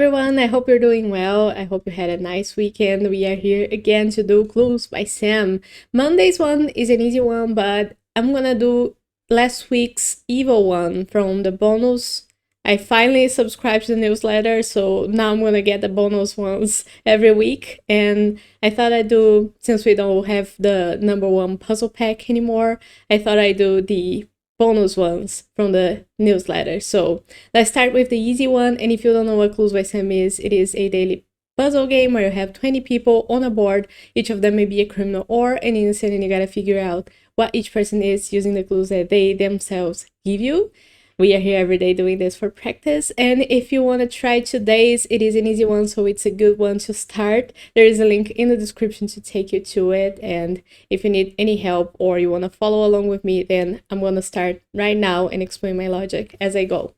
everyone, I hope you're doing well. I hope you had a nice weekend. We are here again to do Clues by Sam. Monday's one is an easy one, but I'm gonna do last week's evil one from the bonus. I finally subscribed to the newsletter, so now I'm gonna get the bonus ones every week. And I thought I'd do, since we don't have the number one puzzle pack anymore, I thought I'd do the bonus ones from the newsletter. So let's start with the easy one. And if you don't know what Clues by Sam is, it is a daily puzzle game where you have 20 people on a board. Each of them may be a criminal or an innocent, and you gotta figure out what each person is using the clues that they themselves give you. We are here every day doing this for practice. And if you want to try today's, it is an easy one, so it's a good one to start. There is a link in the description to take you to it. And if you need any help or you want to follow along with me, then I'm going to start right now and explain my logic as I go.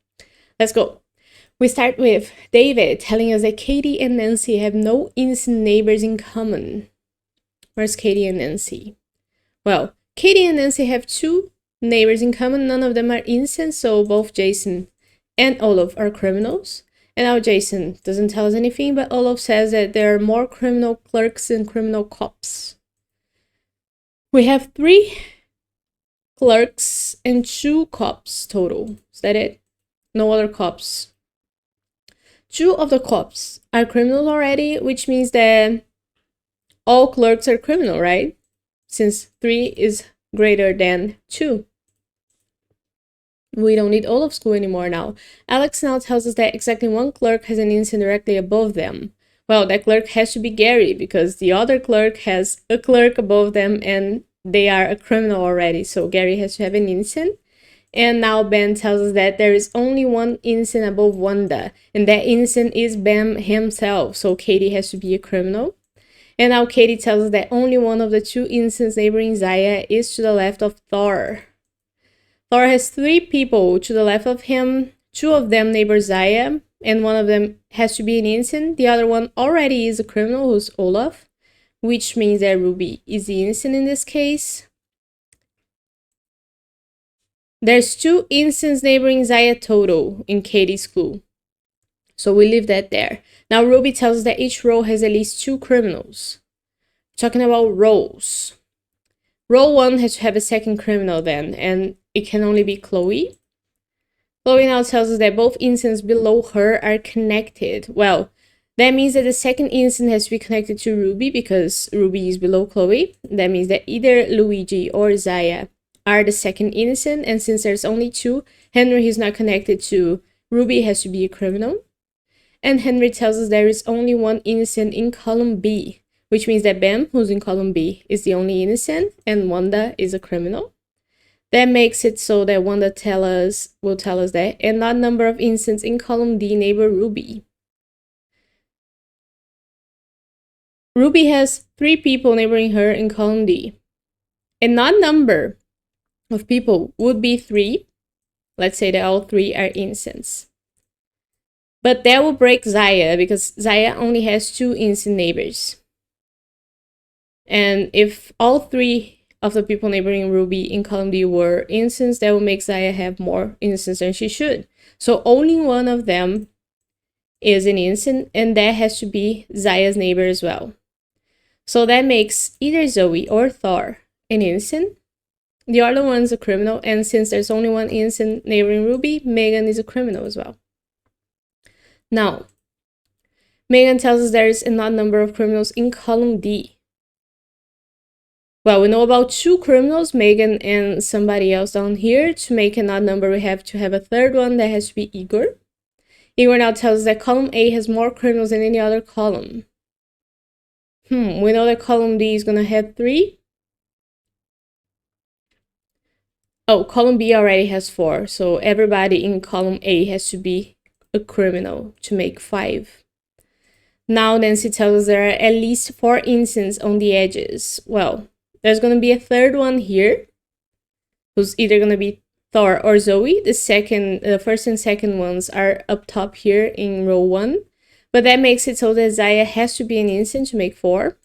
Let's go. We start with David telling us that Katie and Nancy have no innocent neighbors in common. Where's Katie and Nancy? Well, Katie and Nancy have two neighbors in common. None of them are innocent, so both Jason and Olaf are criminals. And now Jason doesn't tell us anything, but Olaf says that there are more criminal clerks than criminal cops. We have 3 clerks and 2 cops total. Is that it? No other cops. 2 of the cops are criminals already, which means that all clerks are criminal, right? Since 3 is greater than 2. We don't need Olaf's clue anymore now. Alex now tells us that exactly 1 clerk has an innocent directly above them. Well, that clerk has to be Gary, because the other clerk has a clerk above them and they are a criminal already, so Gary has to have an innocent. And now Ben tells us that there is only 1 innocent above Wanda, and that innocent is Ben himself, so Katie has to be a criminal. And now Katie tells us that only one of the 2 innocents neighboring Zaya is to the left of Thor. Thor has 3 people to the left of him. 2 of them neighbor Zaya, and one of them has to be an innocent. The other one already is a criminal, who's Olaf, which means that Ruby is the innocent in this case. There's 2 innocents neighboring Zaya total in Katie's clue, so we leave that there. Now Ruby tells us that each row has at least 2 criminals. Talking about rows. Row 1 has to have a second criminal then, and it can only be Chloe. Chloe now tells us that both innocents below her are connected. Well, that means that the second innocent has to be connected to Ruby, because Ruby is below Chloe. That means that either Luigi or Zaya are the second innocent, and since there's only 2, Henry is not connected to Ruby, has to be a criminal. And Henry tells us there is only 1 innocent in column B, which means that Ben, who's in column B, is the only innocent, and Wanda is a criminal. That makes it so that Wanda will tell us that an odd number of innocents in column D neighbor Ruby. Ruby has 3 people neighboring her in column D. An odd number of people would be 3. Let's say that all 3 are innocents. But that will break Zaya, because Zaya only has 2 innocent neighbors. And if all 3 of the people neighboring Ruby in column D were innocents, that will make Zaya have more innocents than she should. So only 1 of them is an innocent, and that has to be Zaya's neighbor as well. So that makes either Zoe or Thor an innocent. The other one's a criminal, and since there's only 1 innocent neighboring Ruby, Megan is a criminal as well. Now, Megan tells us there is an odd number of criminals in column D. Well, we know about 2 criminals, Megan and somebody else down here. To make an odd number, we have to have a third one. That has to be Igor. Igor now tells us that column A has more criminals than any other column. We know that column D is going to have 3. Oh, column B already has 4. So everybody in column A has to be a criminal to make 5. Now Nancy tells us there are at least 4 innocents on the edges. Well, there's going to be a third one here, who's either going to be Thor or Zoe. The first and second ones are up top here in row 1. But that makes it so that Zaya has to be an innocent to make 4.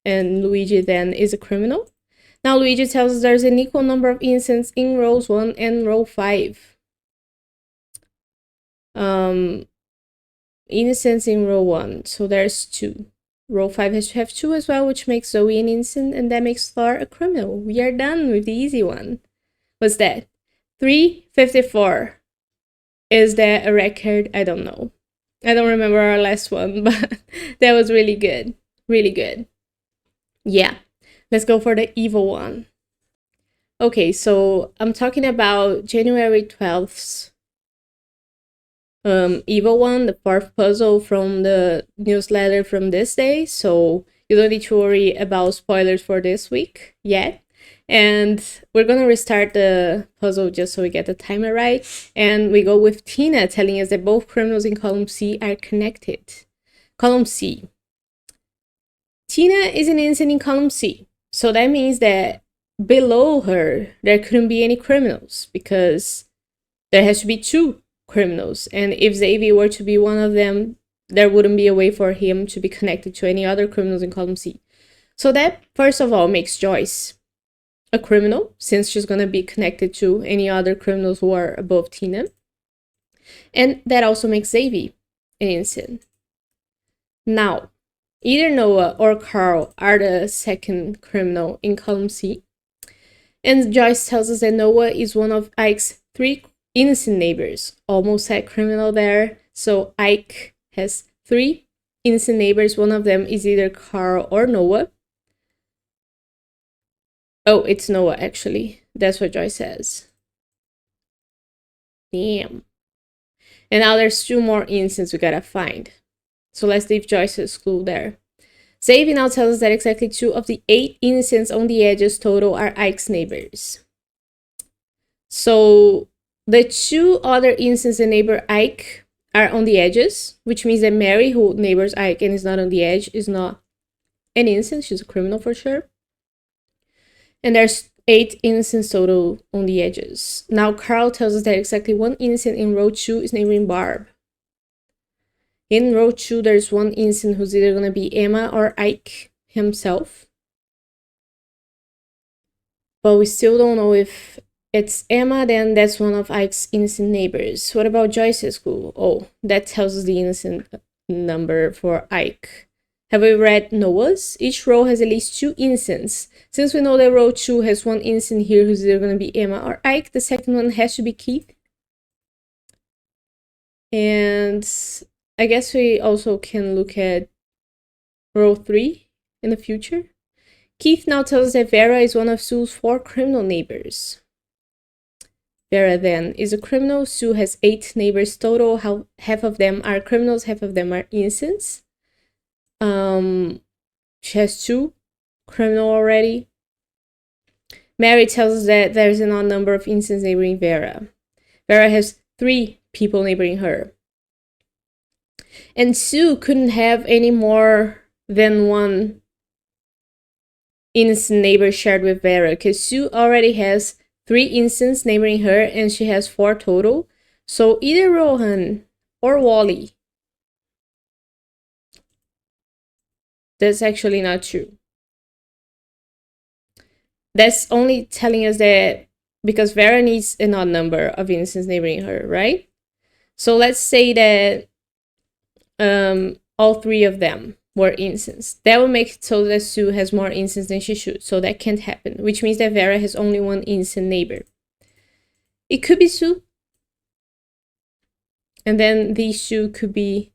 And Luigi then is a criminal. Now Luigi tells us there's an equal number of innocents in rows 1 and row 5. innocents in row 1, so there's 2. Row 5 has to have 2 as well, which makes Zoe an innocent, and that makes Thor a criminal. We are done with the easy one. What's that? 354. Is that a record? I don't know. I don't remember our last one, but that was really good. Really good. Yeah. Let's go for the evil one. Okay, so I'm talking about January 12th's evil one, the 4th puzzle from the newsletter from this day. So you don't need to worry about spoilers for this week yet. And we're gonna restart the puzzle just so we get the timer right. And we go with Tina telling us that both criminals in column C are connected. Column C. Tina is an innocent in column C. So that means that below her, there couldn't be any criminals because there has to be 2 criminals. And if Xavier were to be one of them, there wouldn't be a way for him to be connected to any other criminals in column C. So that, first of all, makes Joyce a criminal, since she's going to be connected to any other criminals who are above Tina. And that also makes Xavier an innocent. Now, either Noah or Carl are the second criminal in column C. And Joyce tells us that Noah is one of Ike's 3 innocent neighbors. Almost said criminal there. So Ike has 3 innocent neighbors. One of them is either Carl or Noah. Oh, it's Noah, actually. That's what Joyce says. Damn. And now there's 2 more innocents we gotta find. So let's leave Joyce's clue there. Xavier now tells us that exactly 2 of the 8 innocents on the edges total are Ike's neighbors. So the 2 other innocents that neighbor Ike are on the edges, which means that Mary, who neighbors Ike and is not on the edge, is not an innocent. She's a criminal for sure. And there's 8 innocents total on the edges. Now Carl tells us that exactly 1 innocent in row 2 is neighboring Barb. In row 2, there's 1 innocent who's either going to be Emma or Ike himself. But we still don't know if it's Emma, then that's one of Ike's innocent neighbors. What about Joyce's clue? Oh, that tells us the innocent number for Ike. Have we read Noah's? Each row has at least 2 innocents. Since we know that row 2 has 1 innocent here who's either going to be Emma or Ike, the second one has to be Keith. And I guess we also can look at row 3 in the future. Keith now tells us that Vera is one of Sue's 4 criminal neighbors. Vera then is a criminal. Sue has 8 neighbors total. Half of them are criminals, half of them are innocents. She has 2 criminal already. Mary tells us that there's an odd number of innocents neighboring Vera. Vera has 3 people neighboring her. And Sue couldn't have any more than 1 innocent neighbor shared with Vera, because Sue already has 3 innocents neighboring her and she has 4 total. So either Rohan or Wally. That's actually not true. That's only telling us that because Vera needs an odd number of innocents neighboring her, right? So let's say that all 3 of them were innocents. That will make it so that Sue has more innocents than she should. So that can't happen, which means that Vera has only 1 innocent neighbor. It could be Sue. And then these 2 could be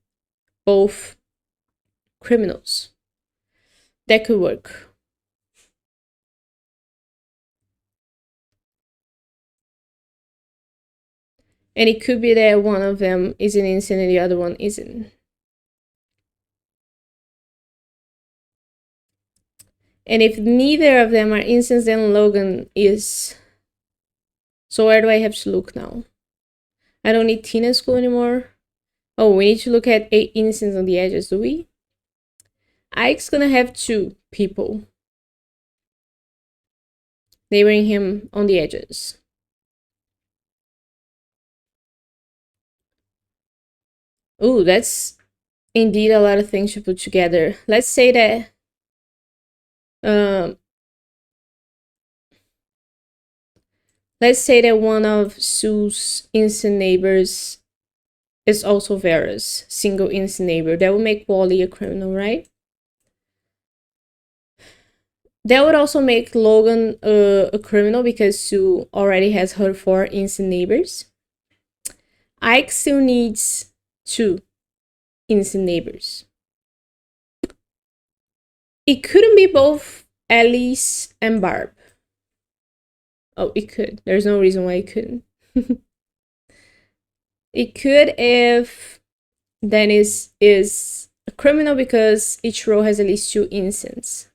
both criminals. That could work. And it could be that one of them is an innocent and the other one isn't. And if neither of them are innocents, then Logan is. So where do I have to look now? I don't need Tina's clue anymore. Oh, we need to look at 8 innocents on the edges, do we? Ike's gonna have 2 people neighboring him on the edges. Ooh, that's indeed a lot of things to put together. Let's say that let's say that one of Sue's innocent neighbors is also Vera's single innocent neighbor. That would make Wally a criminal, right? That would also make Logan a criminal because Sue already has her 4 innocent neighbors. Ike still needs 2 innocent neighbors. It couldn't be both Alice and Barb. Oh, it could. There's no reason why it couldn't. It could if Dennis is a criminal because each row has at least 2 innocents.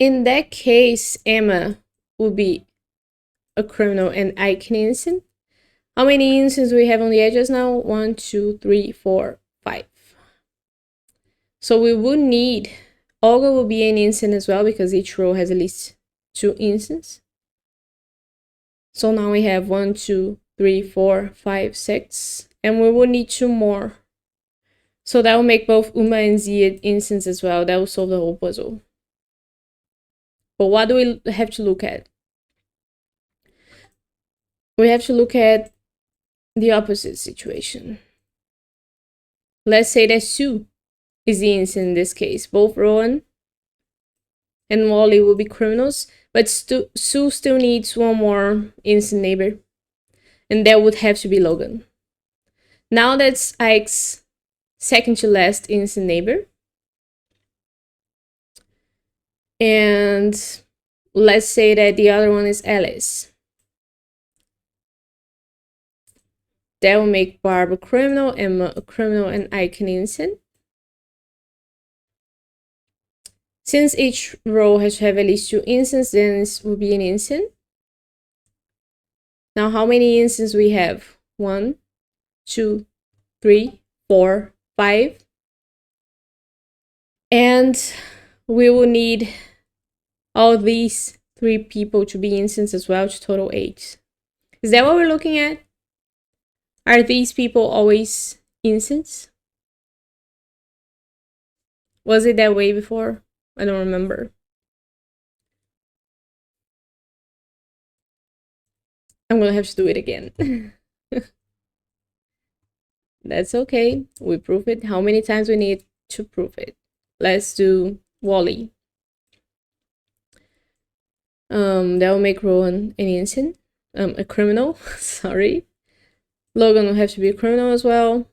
In that case, Emma would be a criminal and Ike an innocent. How many innocents do we have on the edges now? 1, 2, 3, 4, 5. So we would need Olga will be an innocent as well because each row has at least 2 innocents. So now we have 1, 2, 3, 4, 5, 6. And we would need 2 more. So that will make both Uma and Zia innocents as well. That will solve the whole puzzle. But what do we have to look at? We have to look at the opposite situation. Let's say that Sue is the innocent in this case. Both Rowan and Wally will be criminals, but Sue still needs 1 more innocent neighbor. And that would have to be Logan. Now that's Ike's second to last innocent neighbor. And let's say that the other one is Alice. That will make Barb a criminal, Emma a criminal, and Ike an innocent. Since each row has to have at least 2 innocents, then this will be an innocent. Now, how many innocents we have? 1, 2, 3, 4, 5. And we will need all these 3 people to be innocents as well to total 8. Is that what we're looking at? Are these people always innocents? Was it that way before? I don't remember. I'm gonna have to do it again. That's okay. We prove it. How many times we need to prove it? Let's do Wally. That will make Rowan an innocent. A criminal. Sorry. Logan will have to be a criminal as well.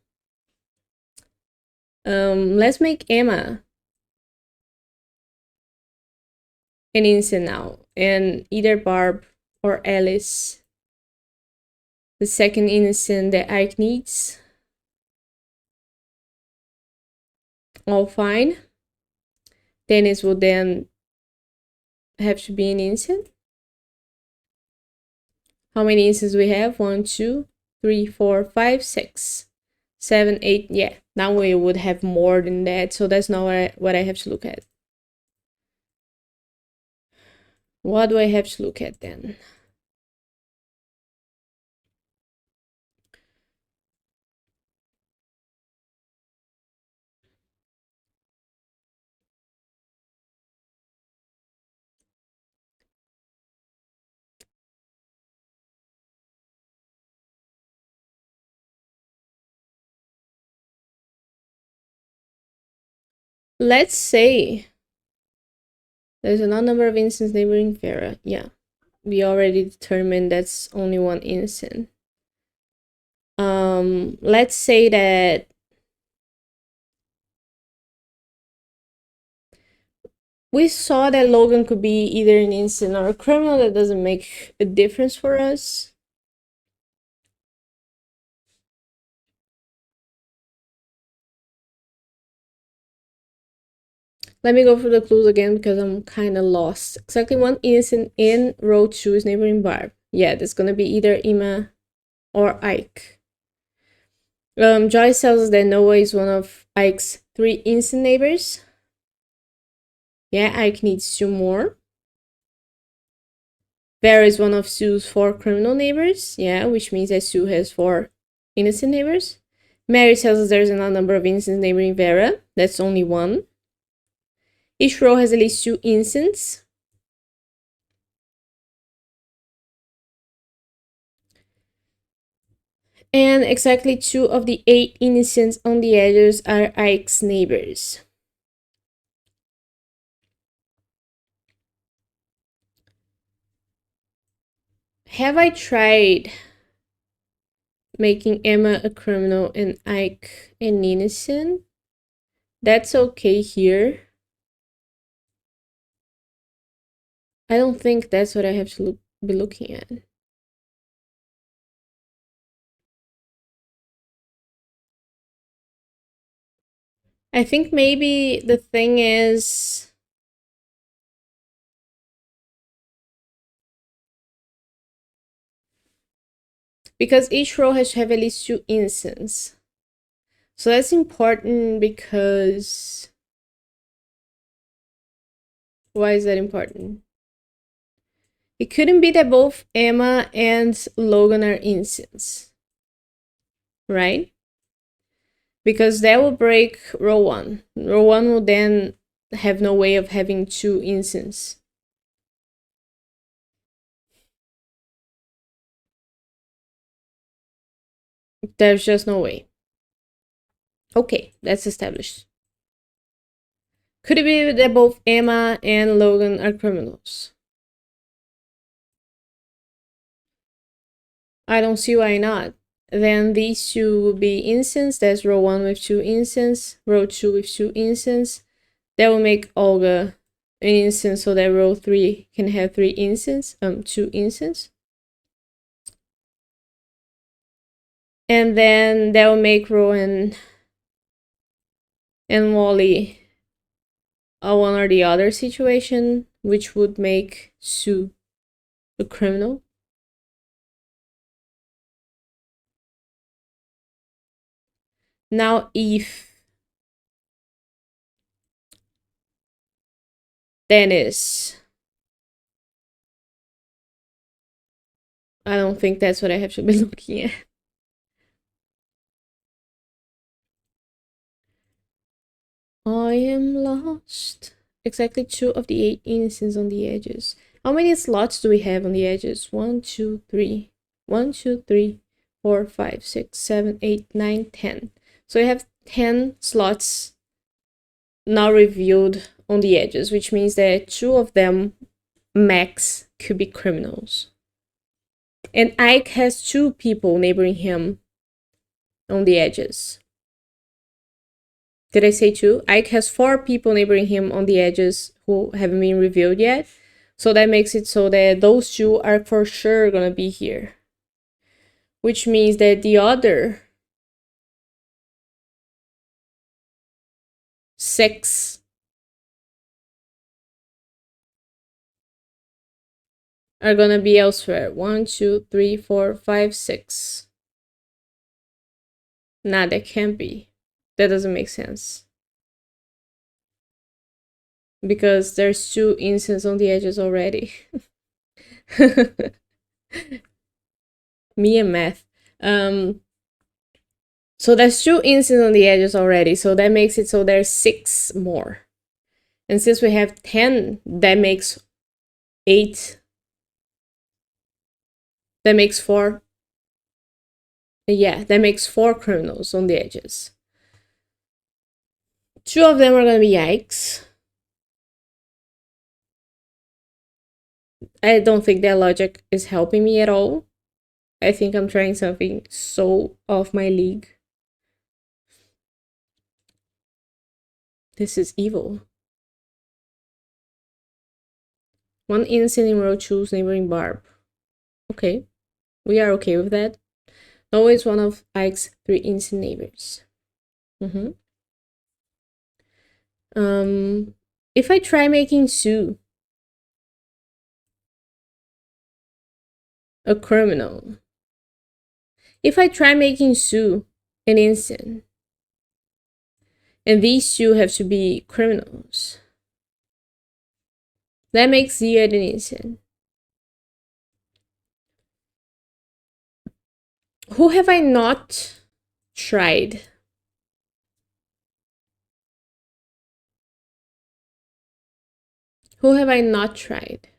Let's make Emma an innocent now. And either Barb or Alice. The second innocent that Ike needs. All fine. Dennis will then have to be an innocent. How many innocents we have? 1, 2, 3, 4, 5, 6, 7, 8. Yeah, now we would have more than that. So that's not what I have to look at. What do I have to look at then? Let's say there's an odd number of innocents neighboring Vera. Yeah, we already determined that's only 1 innocent. Let's say that we saw that Logan could be either an innocent or a criminal. That doesn't make a difference for us. Let me go through the clues again because I'm kind of lost. Exactly 1 innocent in row 2 is neighboring Barb. Yeah, that's gonna be either Emma or Ike. Joyce tells us that Noah is one of Ike's 3 innocent neighbors. Yeah, Ike needs 2 more. Vera is one of Sue's 4 criminal neighbors. Yeah, which means that Sue has 4 innocent neighbors. Mary tells us there's an odd number of innocents neighboring Vera. That's only 1. Each row has at least 2 innocents. And exactly 2 of the 8 innocents on the edges are Ike's neighbors. Have I tried making Emma a criminal and Ike an innocent? That's okay here. I don't think that's what I have to be looking at. I think maybe the thing is, because each row has to have at least 2 instances. So that's important because... Why is that important? It couldn't be that both Emma and Logan are instants, right? Because that will break row 1. Row 1 will then have no way of having 2 instances. There's just no way. Okay, that's established. Could it be that both Emma and Logan are criminals? I don't see why not. Then these 2 will be instants. That's row 1 with 2 instants, row 2 with 2 instants. That will make Olga an instance so that row 3 can have 3 instants, 2 instants. And then that will make Rowan and Wally a one or the other situation, which would make Sue a criminal. Now, if Dennis, I don't think that's what I have to be looking at. I am lost. Exactly 2 of the 8 innocents on the edges. How many slots do we have on the edges? 1, 2, 3. 1, 2, 3, 4, 5, 6, 7, 8, 9, 10. So we have 10 slots now revealed on the edges, which means that 2 of them max could be criminals. And Ike has 2 people neighboring him on the edges. Did I say 2? Ike has 4 people neighboring him on the edges who haven't been revealed yet. So that makes it so that those 2 are for sure gonna be here. Which means that the other 6 are gonna be elsewhere. 1, 2, 3, 4, 5, 6. Nah, that can't be. That doesn't make sense. Because there's 2 instances on the edges already. Me and math. So there's 2 instances on the edges already. So that makes it so there's 6 more. And since we have 10, that makes 8. That makes 4. Yeah, that makes 4 criminals on the edges. 2 of them are gonna be Yikes. I don't think that logic is helping me at all. I think I'm trying something so off my league. This is evil. 1 innocent in row 2's neighboring Barb. Okay, we are okay with that. Always one of Ike's 3 innocent neighbors. If I try making Sue a criminal, if I try making Sue an innocent, and these 2 have to be criminals, that makes Zia an innocent. Who have I not tried? Who have I not tried?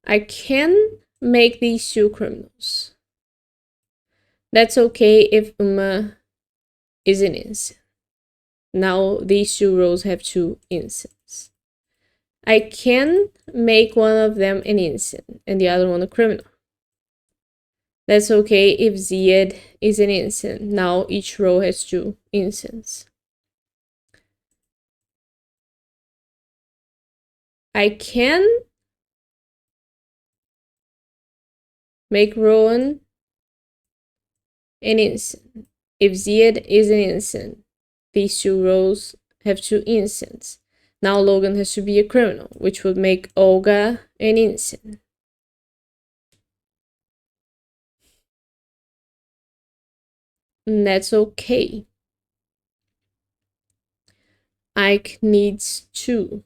I can make these two criminals. That's okay if Uma is an innocent. Now these two rows have two innocents. I can make one of them an innocent and the other one a criminal. That's okay if Ziad is an innocent. Now each row has two innocents. I can make Rowan an innocent. If Ziad is an innocent, these two rows have two innocents. Now Logan has to be a criminal, which would make Olga an innocent. And that's okay. Ike needs two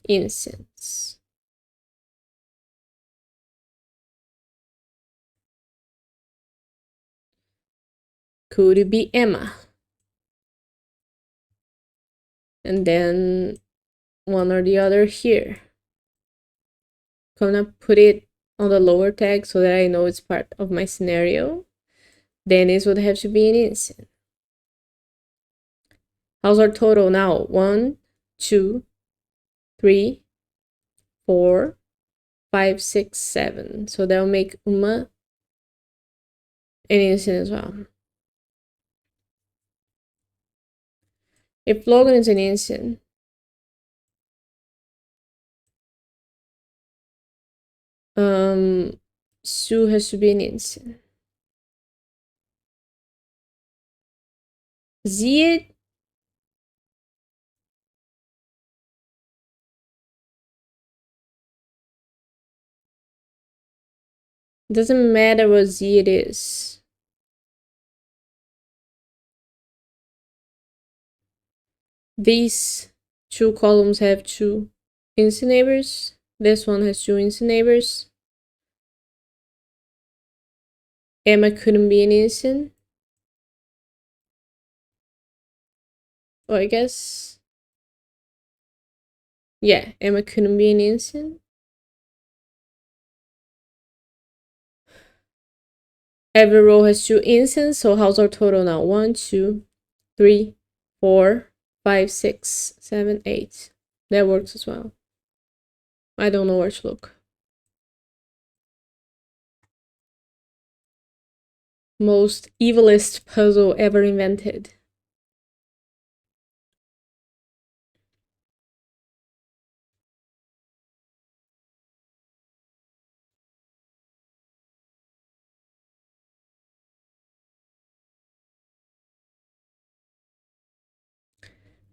innocents. Could it be Emma? And then one or the other here. Gonna put it on the lower tag so that I know it's part of my scenario. Dennis would have to be an innocent. How's our total now? 1, 2, 3, 4, 5, 6, 7. So that'll make Uma an innocent as well. If Logan is an innocent, Sue has to be an innocent. Ziad doesn't matter what Ziad is. These two columns have two innocent neighbors. This one has two innocent neighbors. Emma couldn't be an innocent. Oh, I guess. Yeah, Emma couldn't be an innocent. Every row has two innocents, so how's our total now? 1, 2, 3, 4, 5, 6, 7, 8. That works as well. I don't know where to look. Most evilest puzzle ever invented.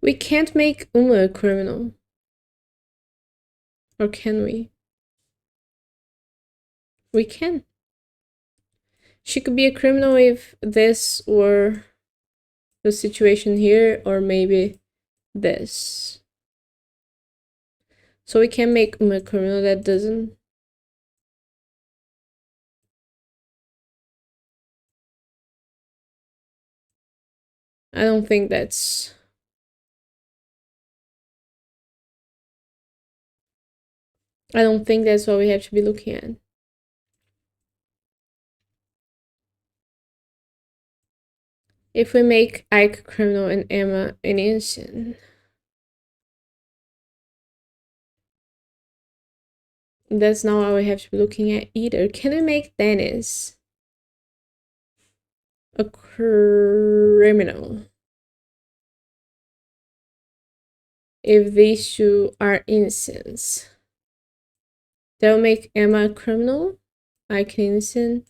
We can't make Uma a criminal. Or can we? We can. She could be a criminal if this were the situation here, or maybe this. So we can make Uma a criminal. That doesn't. I don't think that's. I don't think that's what we have to be looking at. If we make Ike a criminal and Emma an innocent, that's not what we have to be looking at either. Can we make Dennis a criminal if these two are innocents? That'll make Emma a criminal, Ike an innocent,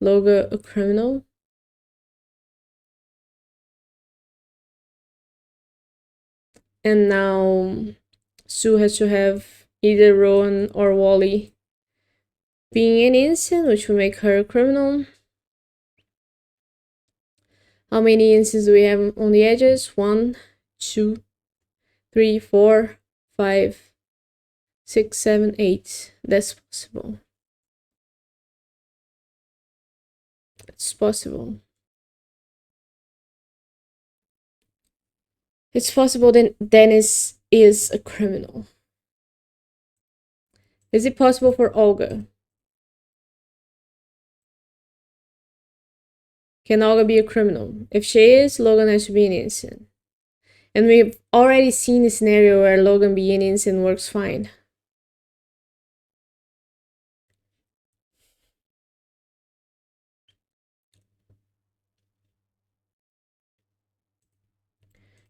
Loga a criminal. And now Sue has to have either Rowan or Wally being an innocent, which will make her a criminal. How many innocents do we have on the edges? 1, 2, 3, 4, 5, 6, 7, 8. That's possible. It's possible. It's possible that Dennis is a criminal. Is it possible for Olga? Can Olga be a criminal? If she is, Logan has to be an innocent. And we've already seen a scenario where Logan being innocent works fine.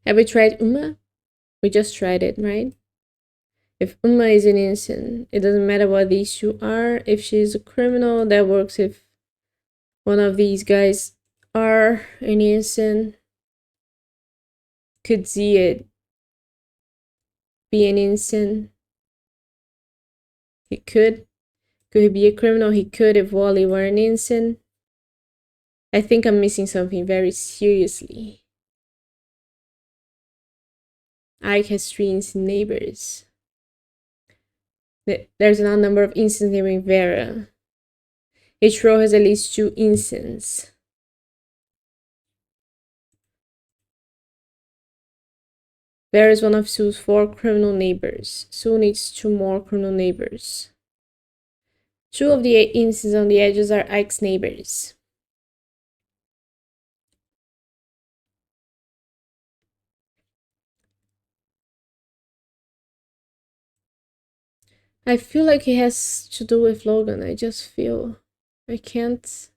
Have we tried Uma? We just tried it, right? If Uma is an innocent, it doesn't matter what these two are. If she's a criminal, that works if one of these guys are an innocent. Could see it be an innocent. He could. Could he be a criminal? He could if Wally were an innocent. I think I'm missing something very seriously. Ike has 3 innocent neighbors. There's an odd number of innocents naming Vera. Each row has at least 2 innocents. Vera is one of Sue's 4 criminal neighbors. Sue needs 2 more criminal neighbors. 2 of the 8 innocents on the edges are Ike's neighbors. I feel like it has to do with Logan. I just feel I can't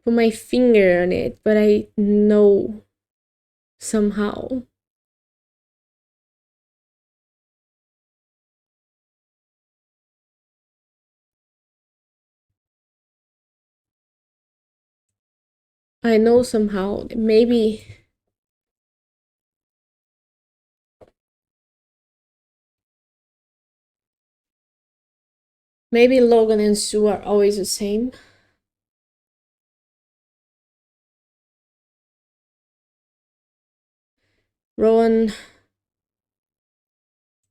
put my finger on it, but I know somehow. I know somehow. Maybe Logan and Sue are always the same. Rowan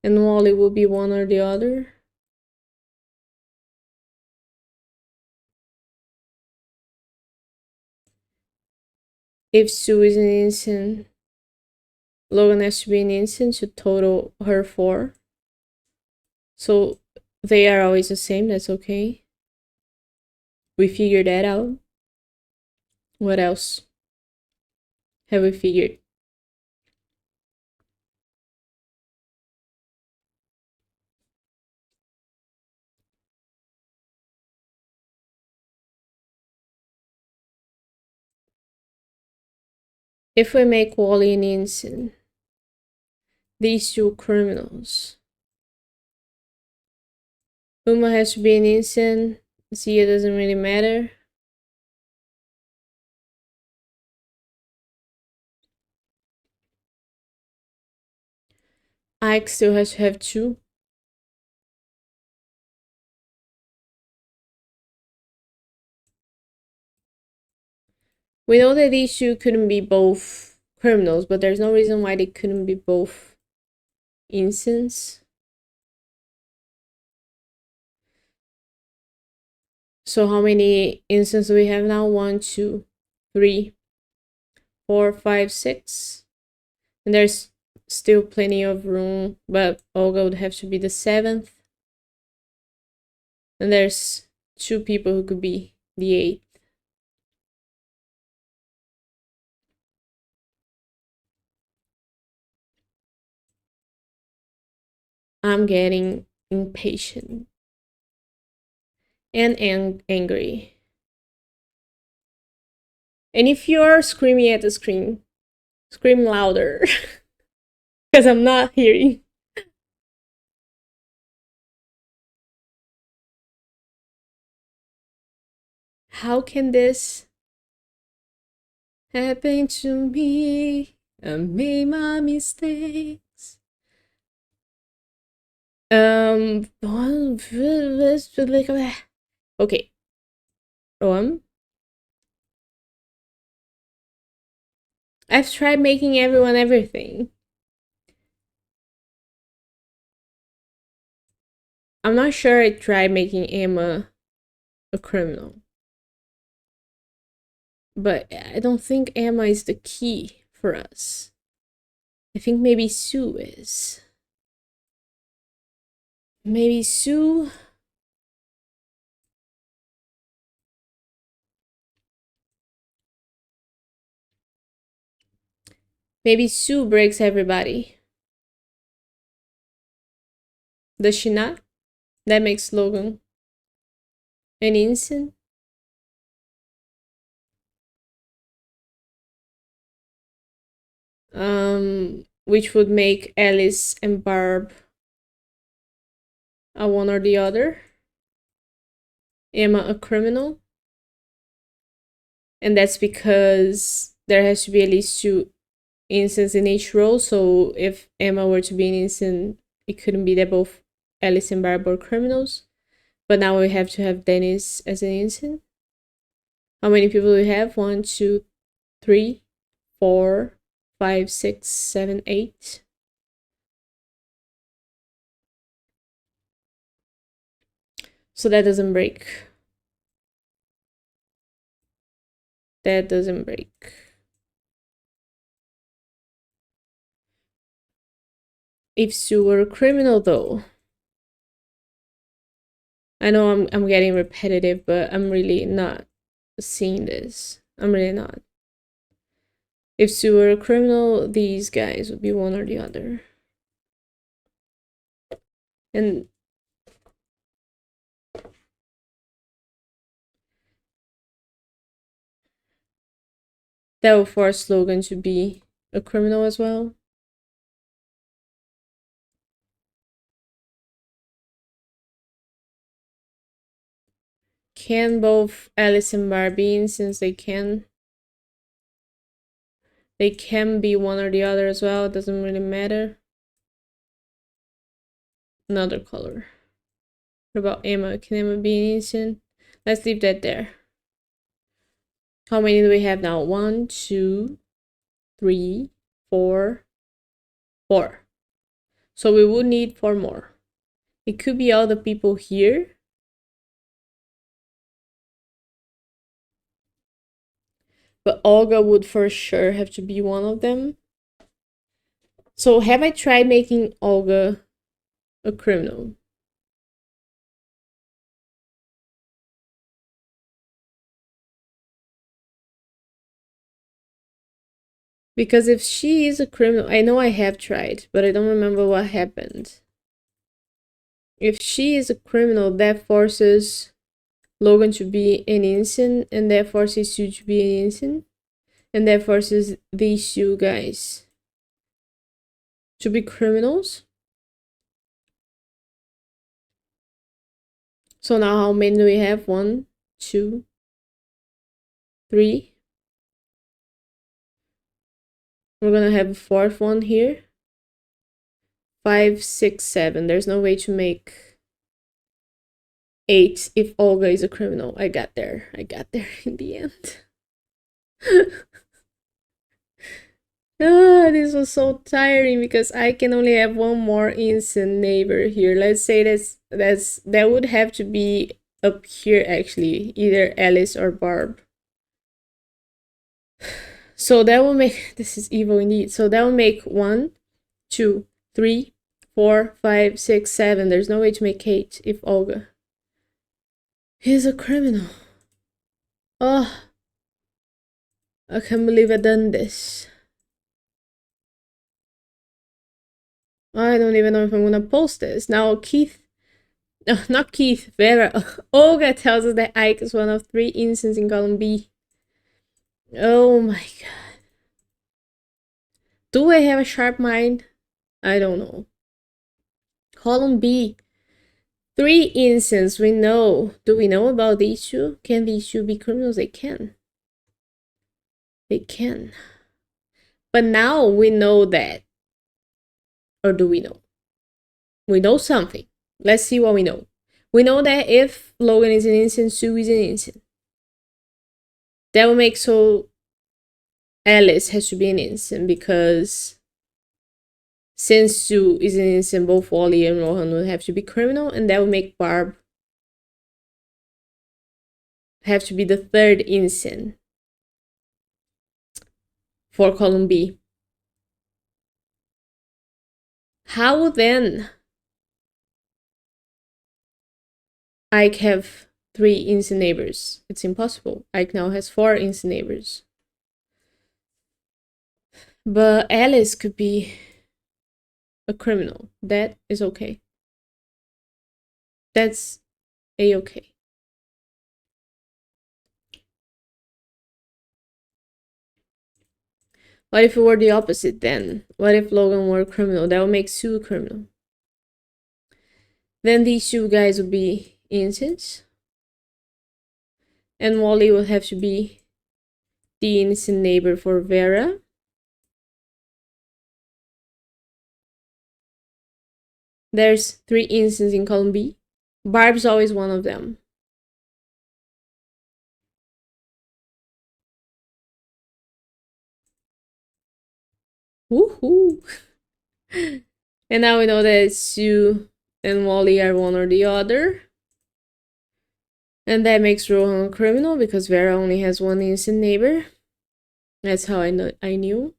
and Wally will be one or the other. If Sue is an innocent, Logan has to be an innocent to total her 4. So they are always the same. That's okay. We figured that out. What else have we figured? If we make Wally an innocent, these 2 criminals, Uma has to be an innocent. Zia doesn't really matter. Ike still has to have 2. We know that these 2 couldn't be both criminals, but there's no reason why they couldn't be both innocents. So how many instances do we have now? 1, 2, 3, 4, 5, 6. And there's still plenty of room, but Olga would have to be the 7th. And there's 2 people who could be the 8th. I'm getting impatient and angry. And if you're screaming at the screen, scream louder. Because I'm not hearing. How can this happen to me? I made my mistakes. Okay. I've tried making everyone everything. I'm not sure I tried making Emma a criminal. But I don't think Emma is the key for us. I think maybe Sue is. Maybe Sue. Maybe Sue breaks everybody. Does she not? That makes Logan an innocent. Which would make Alice and Barb a one or the other. Emma a criminal. And that's because there has to be at least two innocents in each role. So if Emma were to be an innocent, it couldn't be that both Alice and Barb were criminals. But now we have to have Dennis as an innocent. How many people do we have? 1, 2, 3, 4, 5, 6, 7, 8. So that doesn't break. That doesn't break. If Sue were a criminal, though, I know I'm getting repetitive, but I'm really not seeing this. I'm really not. If Sue were a criminal, these guys would be one or the other. And that would force Logan to be a criminal as well. Can both Alice and Barbie in, since they can be one or the other as well. It doesn't really matter. Another color. What about Emma? Can Emma be an innocent? Let's leave that there. How many do we have now? 1, 2, 3, 4, 4. So we would need 4 more. It could be all the people here. But Olga would for sure have to be one of them. So have I tried making Olga a criminal? Because if she is a criminal, I know I have tried, but I don't remember what happened. If she is a criminal, that forces Logan to be an innocent, and that forces Sue to be an innocent, and that forces these two guys to be criminals. So now how many do we have? 1, 2, 3. We're gonna have a 4th one here. 5, 6, 7. There's no way to make 8 if Olga is a criminal. I got there in the end. This was so tiring because I can only have one more innocent neighbor here. Let's say that would have to be up here actually, either Alice or Barb. So that will make, this is evil indeed. So that will make 1, 2, 3, 4, 5, 6, 7. There's no way to make 8 if Olga is a criminal. Oh, I can't believe I done this. I don't even know if I'm gonna post this. Now Keith, not Keith, Vera. Olga tells us that Ike is one of 3 innocents in column B. Oh my god. Do I have a sharp mind? I don't know. Column B. 3 innocents, we know. Do we know about these two? Can these two be criminals? They can. They can. But now we know that. Or do we know? We know something. Let's see what we know. We know that if Logan is an innocent, Sue is an innocent. That will make so Alice has to be an innocent because since Sue is an innocent, both Wally and Rohan would have to be criminal, and that would make Barb have to be the 3rd innocent for column B. How then Ike have 3 instant neighbors. It's impossible. Ike now has 4 instant neighbors. But Alice could be a criminal. That is okay. That's a-okay. What if it were the opposite then? What if Logan were a criminal? That would make Sue a criminal. Then these 2 guys would be innocents. And Wally would have to be the innocent neighbor for Vera. There's 3 innocents in column B. Barb's always one of them. Woohoo! And now we know that Sue and Wally are one or the other. And that makes Rohan a criminal because Vera only has 1 innocent neighbor. That's how I knew.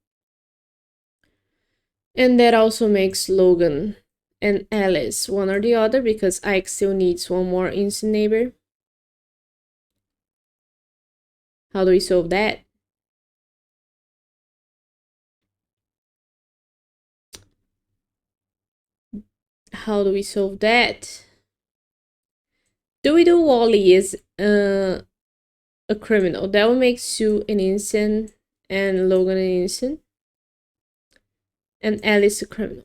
And that also makes Logan and Alice one or the other because Ike still needs 1 more innocent neighbor. How do we solve that? How do we solve that? Do we do Wally is a criminal? That would make Sue an innocent and Logan an innocent. And Alice a criminal.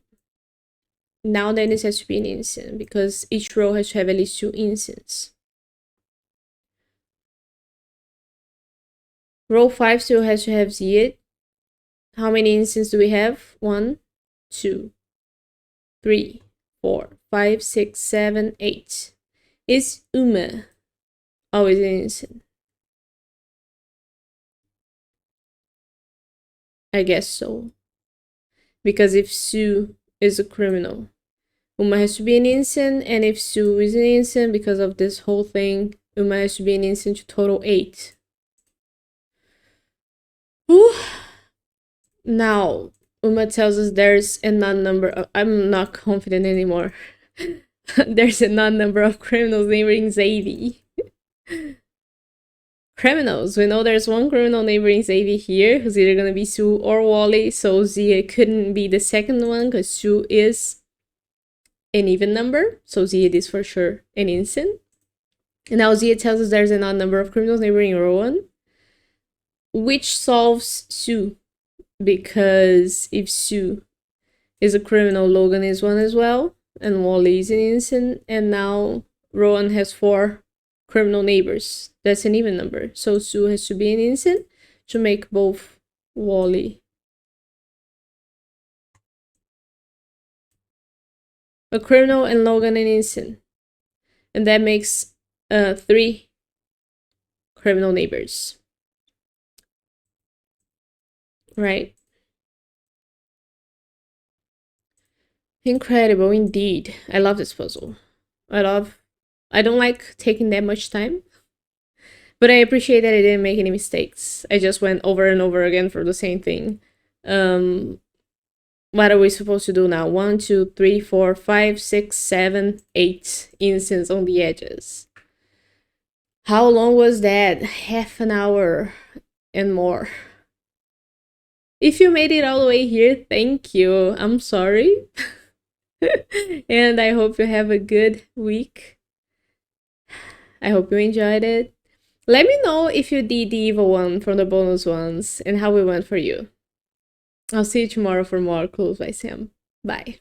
Now Dennis has to be an innocent because each row has to have at least 2 innocents. Row 5 still has to have Ziad. How many innocents do we have? 1, 2, 3, 4, 5, 6, 7, 8. Is Uma always an innocent? I guess so. Because if Sue is a criminal, Uma has to be an innocent, and if Sue is an innocent because of this whole thing, Uma has to be an innocent to total 8. Whew. Now, Uma tells us there's an odd number. I'm not confident anymore. There's an odd number of criminals neighboring Zadie. Criminals. We know there's 1 criminal neighboring Zadie here, who's either gonna be Sue or Wally, so Zia couldn't be the second one, because Sue is an even number, so Zia is for sure an innocent. And now Zia tells us there's an odd number of criminals neighboring Rowan, which solves Sue, because if Sue is a criminal, Logan is one as well, and Wally is an innocent, and now Rowan has 4 criminal neighbors. That's an even number, so Sue has to be an innocent to make both Wally a criminal and Logan an innocent, and that makes 3 criminal neighbors, right? Incredible indeed. I love this puzzle. I don't like taking that much time, but I appreciate that I didn't make any mistakes. I just went over and over again for the same thing. What are we supposed to do now? 1, 2, 3, 4, 5, 6, 7, 8 innocents on the edges. How long was that? Half an hour and more. If you made it all the way here, thank you. I'm sorry. And I hope you have a good week. I hope you enjoyed it. Let me know if you did the evil one from the bonus ones and how it went for you. I'll see you tomorrow for more Clues by Sam. Bye.